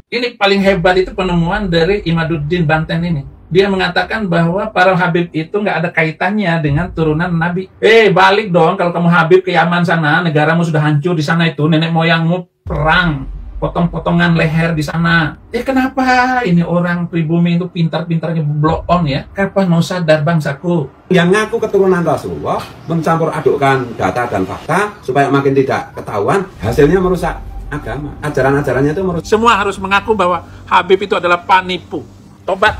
Ini paling hebat itu penemuan dari Imaduddin Banten ini. Dia mengatakan bahwa para Habib itu nggak ada kaitannya dengan turunan Nabi. Balik dong kalau kamu Habib ke Yaman sana, negaramu sudah hancur di sana itu, nenek moyangmu perang, potong-potongan leher di sana. Kenapa ini orang pribumi itu pintar-pintarnya blow on ya? Kapan mau sadar bangsaku? Yang ngaku keturunan Rasulullah mencampur adukkan data dan fakta supaya makin tidak ketahuan, hasilnya merusak agama. Ajaran-ajarannya itu merusak. Semua harus mengaku bahwa Habib itu adalah penipu. Tobat.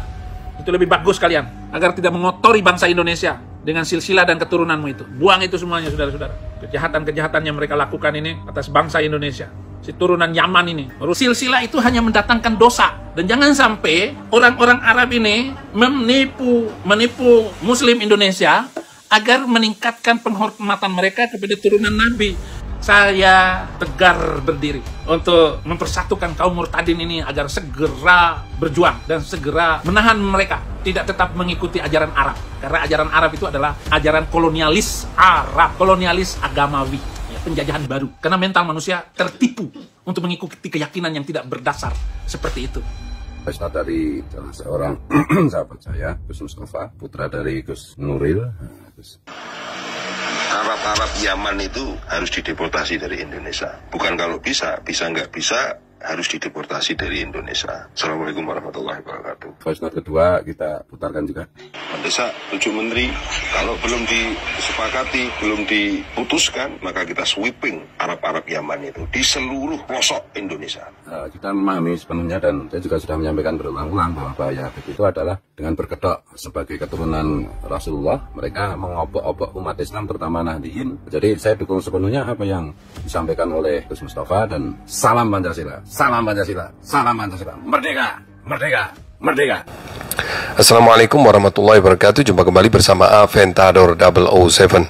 Itu lebih bagus kalian, agar tidak mengotori bangsa Indonesia dengan silsilah dan keturunanmu itu. Buang itu semuanya, saudara-saudara. Kejahatan-kejahatan yang mereka lakukan ini atas bangsa Indonesia. Si turunan Yaman ini. Silsilah itu hanya mendatangkan dosa. Dan jangan sampai orang-orang Arab ini menipu Muslim Indonesia agar meningkatkan penghormatan mereka kepada turunan Nabi. Saya tegar berdiri untuk mempersatukan kaum murtadin ini agar segera berjuang dan segera menahan mereka tidak tetap mengikuti ajaran Arab. Karena ajaran Arab itu adalah ajaran kolonialis Arab, kolonialis agamawi, penjajahan baru. Karena mental manusia tertipu untuk mengikuti keyakinan yang tidak berdasar seperti itu. Pesta dari salah seorang sahabat saya, Gus Mustafa, putra dari Gus Nuril. Arab Yaman itu harus dideportasi dari Indonesia. Bukan kalau bisa nggak bisa, harus dideportasi dari Indonesia. Assalamualaikum warahmatullahi wabarakatuh. Voice note kedua kita putarkan juga. Mendesak 7 menteri, kalau belum disepakati, belum diputuskan, maka kita sweeping Arab Yaman itu di seluruh pelosok Indonesia. Kita memahami sepenuhnya dan saya juga sudah menyampaikan berulang-ulang bahwa bahaya itu adalah dengan berkedok sebagai keturunan Rasulullah, mereka mengobok-obok umat Islam terutama Nahdliyin. Jadi saya dukung sepenuhnya apa yang disampaikan oleh Gus Mustafa dan salam Pancasila. Salam Pancasila, salam Pancasila, merdeka, merdeka, merdeka. Assalamualaikum warahmatullahi wabarakatuh. Jumpa kembali bersama Aventador 007.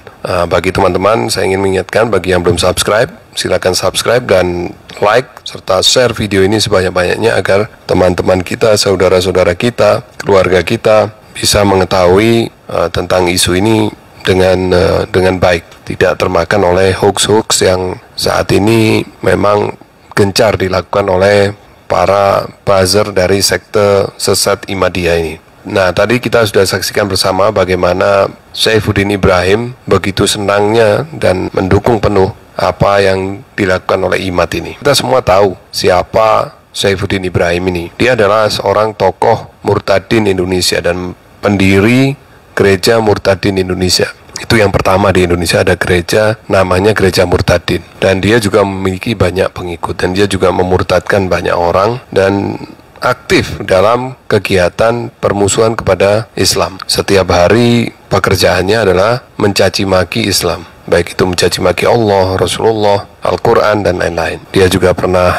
Bagi teman-teman, saya ingin mengingatkan bagi yang belum subscribe, silakan subscribe dan like serta share video ini sebanyak-banyaknya agar teman-teman kita, saudara-saudara kita, keluarga kita bisa mengetahui tentang isu ini dengan baik, tidak termakan oleh hoax-hoax yang saat ini memang gencar dilakukan oleh para buzzer dari sekte sesat Ahmadiyah ini. Nah, tadi kita sudah saksikan bersama bagaimana Saifuddin Ibrahim begitu senangnya dan mendukung penuh apa yang dilakukan oleh Imad ini. Kita semua tahu siapa Saifuddin Ibrahim ini. Dia adalah seorang tokoh murtadin Indonesia dan pendiri Gereja Murtadin Indonesia. Itu yang pertama di Indonesia, ada gereja namanya Gereja Murtadin. Dan dia juga memiliki banyak pengikut dan dia juga memurtadkan banyak orang dan aktif dalam kegiatan permusuhan kepada Islam. Setiap hari pekerjaannya adalah mencaci maki Islam, baik itu mencaci maki Allah, Rasulullah, Al-Quran dan lain-lain. Dia juga pernah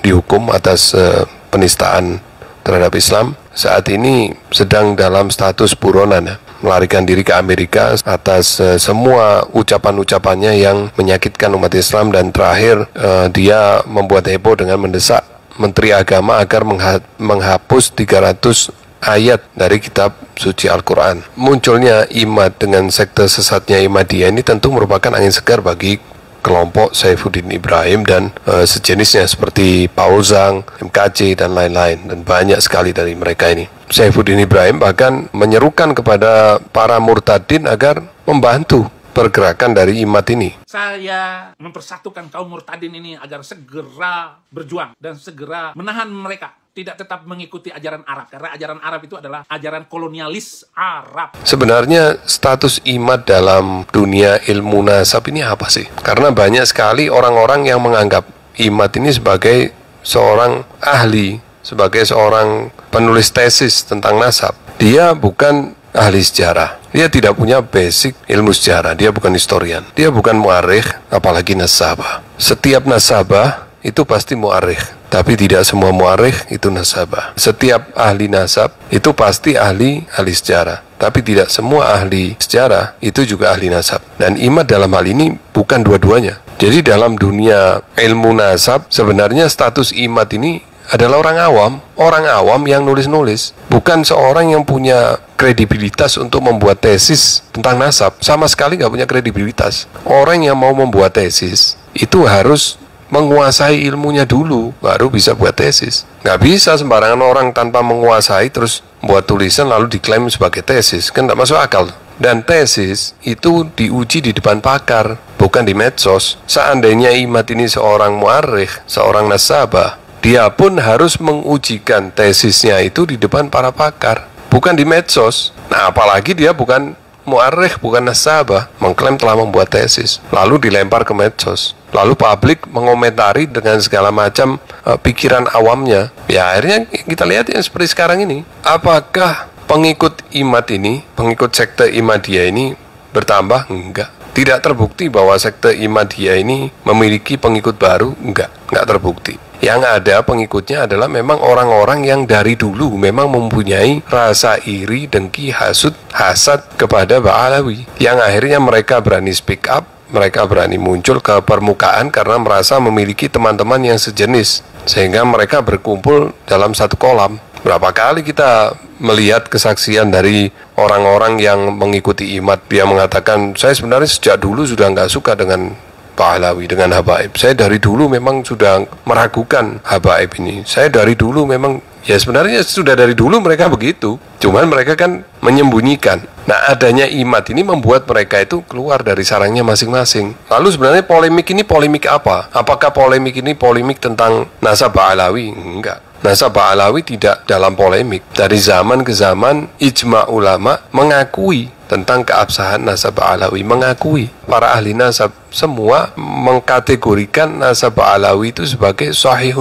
dihukum atas penistaan terhadap Islam. Saat ini sedang dalam status buronan, melarikan diri ke Amerika atas semua ucapan-ucapannya yang menyakitkan umat Islam. Dan terakhir dia membuat heboh dengan mendesak Menteri Agama agar menghapus 300 ayat dari kitab suci Al-Quran. Munculnya Imad dengan sekte sesatnya Ahmadiyah ini tentu merupakan angin segar bagi kelompok Saifuddin Ibrahim dan sejenisnya seperti Pauzang, MKC dan lain-lain, dan banyak sekali dari mereka ini. Saifuddin Ibrahim bahkan menyerukan kepada para murtadin agar membantu pergerakan dari Imad ini. Saya mempersatukan kaum murtadin ini agar segera berjuang dan segera menahan mereka tidak tetap mengikuti ajaran Arab, karena ajaran Arab itu adalah ajaran kolonialis Arab. Sebenarnya status Imad dalam dunia ilmu nasab ini apa sih? Karena banyak sekali orang-orang yang menganggap Imad ini sebagai seorang ahli, sebagai seorang penulis tesis tentang nasab. Dia bukan ahli sejarah, dia tidak punya basic ilmu sejarah, dia bukan historian, dia bukan muarikh, apalagi nasabah. Setiap nasabah itu pasti muarikh, tapi tidak semua muarikh itu nasabah. Setiap ahli nasab itu pasti ahli sejarah, tapi tidak semua ahli sejarah itu juga ahli nasab. Dan Imad dalam hal ini bukan dua-duanya. Jadi dalam dunia ilmu nasab sebenarnya status Imad ini adalah orang awam yang nulis-nulis, bukan seorang yang punya kredibilitas untuk membuat tesis tentang nasab. Sama sekali nggak punya kredibilitas. Orang yang mau membuat tesis itu harus menguasai ilmunya dulu, baru bisa buat tesis. Nggak bisa sembarangan orang tanpa menguasai terus buat tulisan lalu diklaim sebagai tesis, kan nggak masuk akal. Dan tesis itu diuji di depan pakar, bukan di medsos. Seandainya Imad ini seorang muarikh, seorang nasabah, dia pun harus mengujikan tesisnya itu di depan para pakar, bukan di medsos. Nah, apalagi dia bukan muarikh, bukan nasabah, mengklaim telah membuat tesis, lalu dilempar ke medsos. Lalu publik mengomentari dengan segala macam pikiran awamnya. Ya akhirnya kita lihat yang seperti sekarang ini. Apakah pengikut Imad ini, pengikut sekte Imadiyah ini bertambah? Enggak. Tidak terbukti bahwa sekte Imadiyah ini memiliki pengikut baru? Enggak terbukti. Yang ada pengikutnya adalah memang orang-orang yang dari dulu memang mempunyai rasa iri, dengki, hasad kepada Ba'alawi. Yang akhirnya mereka berani speak up, mereka berani muncul ke permukaan karena merasa memiliki teman-teman yang sejenis, sehingga mereka berkumpul dalam satu kolam. Berapa kali kita melihat kesaksian dari orang-orang yang mengikuti Imad, dia mengatakan, saya sebenarnya sejak dulu sudah nggak suka dengan Pahlawi, dengan habaib. Saya dari dulu memang sudah meragukan habaib ini. Saya dari dulu memang, ya sebenarnya sudah dari dulu mereka begitu. Cuman mereka kan menyembunyikan. Nah, adanya Imad ini membuat mereka itu keluar dari sarangnya masing-masing. Lalu sebenarnya polemik ini polemik apa? Apakah polemik ini polemik tentang nasab Ba'alawi? Enggak. Nasab Ba'alawi tidak dalam polemik. Dari zaman ke zaman, ijma ulama mengakui tentang keabsahan nasab Ba'alawi, mengakui. Para ahli nasab semua mengkategorikan nasab Ba'alawi itu sebagai sahihun